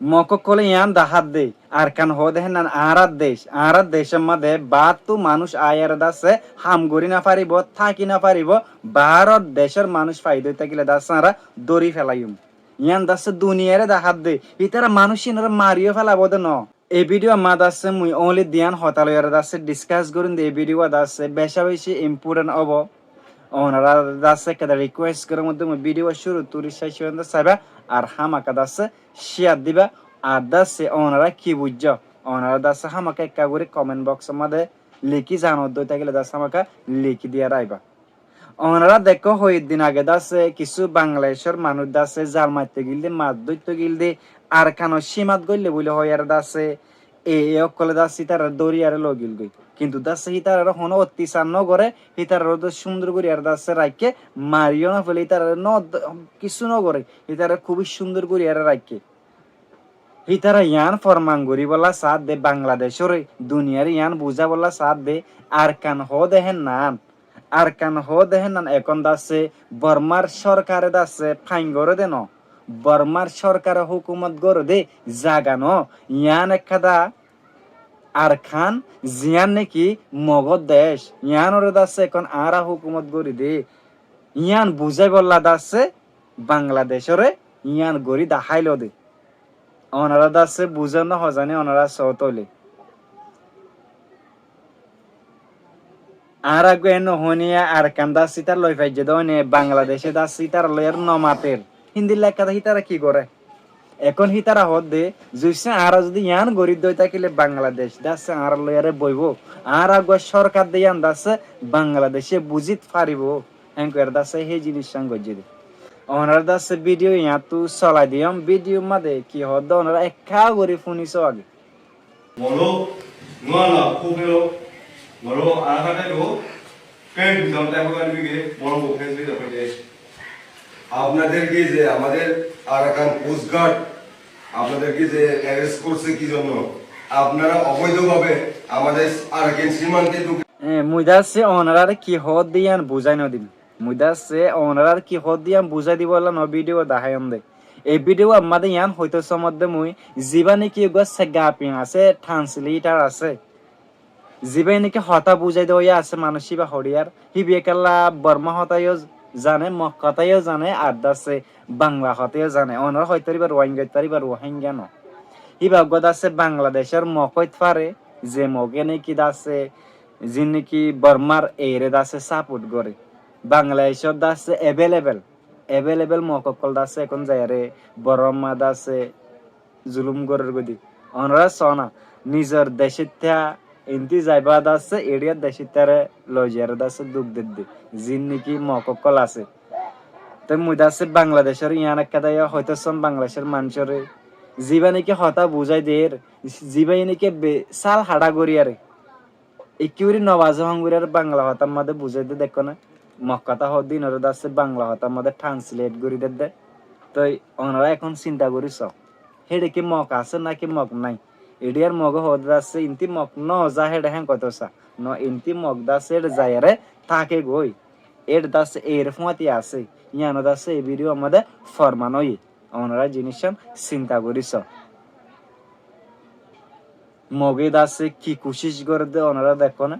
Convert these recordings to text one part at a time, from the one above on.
মককলে ইয়ান দাহাত দে আর কান হ দেখেন না আরাত দেশের মধ্যে বাতু মানুষ আয়ার দাসে হাম গরি না পারিব থাকি না পারিব ভারত দেশের মানুষ ফাইদে থাকিলে দাসারা দড়ি ফেলাইম ইয়ান দাসে দুনিয়ারে দাহাত দে ইতারা মানুষ ইনারা মারিও ফেলাবো দে ন এই ভিডিও মা দাসে মুই অনলি দিয়ান হতালয়ার দাসে ডিসকাস করুন এই ভিডিও দাসে বেশা বেশি ইম্পর্টেন্ট হব ওনারা দাসে কেদা রিকোয়েস্ট করার মধ্যে মুই ভিডিও শুরু তুরি সাইছিবেন সাইবা আর হামাকা দাসে শেয়ার দিবা আর দাসে ওনারা কি বুঝছ ওনারা দাসে হামাকে একটা করে কমেন্ট বক্সের মধ্যে লিখি জানো দইতা গেলে দাসে আমাকে লিখি দিয়ে রাইবা ওনারা দেখো দিন আগে দাসে কিছু বাংলাদেশের মানুষ দাসে জাল মারতে গিলদে মাছ ধরতে গিলদে আর কানো সীমাত গইলে বলে হয় আর দাসে এই অকলে দাসি তার দরিয়ারে লগিল গই কিন্তু দাসে হিতার হন অত্যাচার ন করে হিতার সুন্দর করে আর দাসে রাখকে মারিও না ফেলে হিতার ন কিছু ন করে হিতার খুবই সুন্দর করে আর রাখকে হিতারা ইয়ান ফরমান গরি বলা সাথ দে বাংলাদেশের দুনিয়ার ইয়ান বুঝা বলা সাথ দে আর কান হ দেহেন নান আর কান হ দেহেন নান এখন দাসে বর্মার সরকারে দাসে ফাইন করে দেন বর্মার সরকার হুকুমত গড় দে জাগানো ইয়ান একদা আর খান জিয়ান নাকি মগধ দেশ ইয়ানোরে দাসে এখন আরা হুকুমত গড়ি দে ইয়ান বুঝাই বললা দাসে বাংলাদেশরে ইয়ান গড়ি দাহাইল দে ওনারা দাসে বুঝানো হজানে ওনারা সতলে আর আগে নহনিয়া আর কান্দা সিতার লই ফাইজে দনে বাংলাদেশে দা সিতার লয়ের নমাতের হিন্দি লেখা হিতারা কি করে এখন হিতারা হদ দে জুইছে আর যদি ইয়ান গরিব দই থাকিলে বাংলাদেশ দাসে আর লয়ারে বইব আর আগে সরকার দিয়ান দাসে বাংলাদেশে বুঝিত পারিব হ্যাঙ্কর দাসে হে জিনিস সঙ্গ দে ওনার দাসে ভিডিও ইয়া তু চলাই দিয়ম ভিডিও মাদে কি হদ ওনারা একা গরি ফুনিছ আগে বলো নোয়ালা কোপেলো বলো আগাটাইলো কেন জমটা বগান বিগে বড় কোপেন দিতে পারে আপনাদেরকে যে আমাদের আরাকান কোস্টগার্ড আপনাদেরকে যে অ্যারেস্ট করছে কি জন্য আপনারা অবৈধভাবে আমাদের আরাকান সীমান্তে ঢুকে মুইদাসে ওনারা কি হদ দিয়ান বুঝাই নদিন মুইদাসে ওনারা কি হদ দিয়ান বুঝাই দিব ন ভিডিও দেখায়ম দে এই ভিডিও আমাদের ইয়ান হয়তো সমধ্যে মুই জীবানি কি গো সেগাপিং আছে ট্রান্সলেটর আছে জীবাই নাকি হতা বুঝাই দেওয়া আছে মানুষই বা হরিয়ার হিবিয়েকাল্লা বর্মা হতাইও জানে মক্কাতাইও জানে আর দাসে বাংলা হতেও জানে ওনারা হয়তো এবার রোহিঙ্গা রোহিঙ্গা ন হিবা গদ আছে বাংলাদেশের মকইত পারে যে মগে নাকি দাসে যে নাকি বর্মার এরে দাসে সাপোর্ট করে বাংলাদেশের দাসে এভেলেবেল মককল দাসে এখন যায় রে বর্মা দাসে জুলুম গরের গদি ওনারা সনা নিজের দেশের থা ইন্তি যাইবা দাসে এরিয়ার দেশের তারে লজিয়ার দাসে দুঃখ দিদি জিন নাকি মককল আছে তো মুই দাসে বাংলাদেশের ইয়ান একটা দেয় হয়তো সন বাংলাদেশের মানুষের জিবা নাকি হতা বুঝাই দের জিবাই নাকি সাল হাড়া গড়িয়ারে একিউরি নওয়াজ হঙ্গুরিয়ার বাংলা হতার মধ্যে বুঝাই দে দেখো না মক্কাতা হদিন ওরা দাসে বাংলা হতার মধ্যে ট্রান্সলেট করি দে তো ওনারা এখন চিন্তা করিস হেডে কি মক আছে নাকি মক নাই এডিয়ার মগ হদ দাসে ইনতি মক ন যা হেডে হ্যাঁ কত সা ন ইনতি মক দাসে যায়ারে থাকে গই এর দাসে এর ফুয়াতি আছে ইয়ানো দাসে এই ভিডিও আমাদের ফরমানই ওনারা জিনিস চিন্তা করিস মগে দাসে কি কোশিশ করে দে ওনারা দেখো না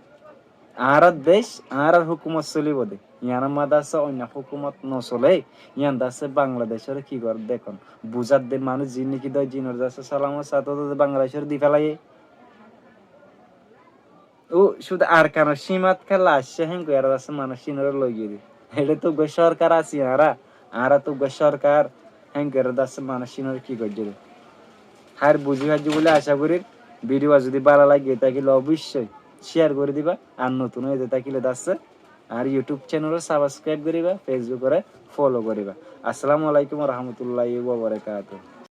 আর দেশ আর হুকুমত চলিব দে ইয়ান মাদাসে অন্য হুকুমত নচলে ইয়ান দাসে বাংলাদেশের কি করে দেখুন বুঝার দে মানুষ জিন নাকি দয় জিনর দাসে সালামত সাথে বাংলাদেশের দি ফেলাই ও শুধু আর কেন সীমাত খেলা আসছে হ্যাঁ আর দাসে মানুষ সিনরে লইয়ে দি এটা তো গো সরকার আছি আর তো গো সরকার হ্যাঁ আর দাসে মানুষ সিনরে কি করে দিবে হার বুঝি হাজি বলে আশা করি ভিডিও যদি ভালো লাগে তাহলে অবশ্যই শেয়ার করে দিবা আর নতুন হয়ে যেতে তাকিলে দাসছে আর ইউটিউব চ্যানেলে সাবস্ক্রাইব করিবা ফেসবুকে ফলো করিবা আসসালামু আলাইকুম ওয়া রাহমাতুল্লাহি ওয়া বারাকাতুহু।